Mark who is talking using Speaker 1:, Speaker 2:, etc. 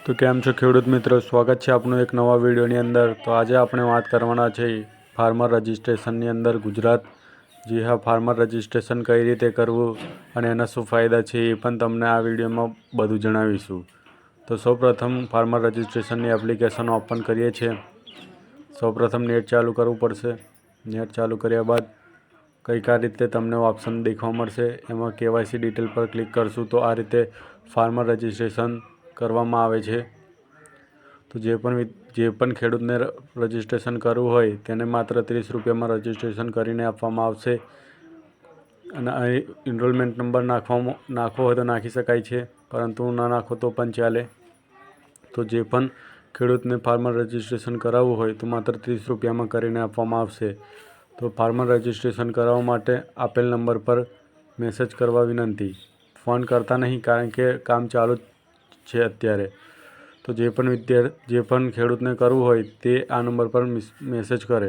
Speaker 1: તો કેમ છો ખેડૂત મિત્રો, સ્વાગત છે આપનું એક નવા વિડીયોની અંદર। તો આજે આપણે વાત કરવાના છે ફાર્મર રજિસ્ટ્રેશનની અંદર ગુજરાત। જી હા, ફાર્મર રજિસ્ટ્રેશન કઈ રીતે કરવું અને એના શું ફાયદા છે એ પણ તમને આ વિડીયોમાં બધું જણાવીશું। તો સૌપ્રથમ ફાર્મર રજિસ્ટ્રેશનની એપ્લિકેશન ઓપન કરીએ છીએ। સૌપ્રથમ નેટ ચાલુ કરવું પડશે। નેટ ચાલુ કર્યા બાદ કંઈક આ રીતે તમને ઓપ્શન દેખવા મળશે। એમાં KYC ડિટેલ પર ક્લિક કરશું તો આ રીતે ફાર્મર રજિસ્ટ્રેશન કરવામાં આવે છે। તો જે પણ ખેડૂતને રજિસ્ટ્રેશન કરવું હોય તેને માત્ર 30 રૂપિયામાં રજિસ્ટ્રેશન કરીને આપવામાં આવશે। અને અહીં એનરોલમેન્ટ નંબર નાખવો હોય તો નાખી શકાય છે, પરંતુ ના નાખો તો પણ ચાલે। તો જે પણ ખેડૂતને ફાર્મર રજિસ્ટ્રેશન કરાવવું હોય તો માત્ર 30 રૂપિયામાં કરીને આપવામાં આવશે। તો ફાર્મર રજિસ્ટ્રેશન કરાવવા માટે આપેલ નંબર પર મેસેજ કરવા વિનંતી। ફોન કરતા નહીં, કારણ કે કામ ચાલુ છે અત્યારે। તો જે પણ ખેડૂતને કરવું હોય તે આ નંબર પર મેસેજ કરે।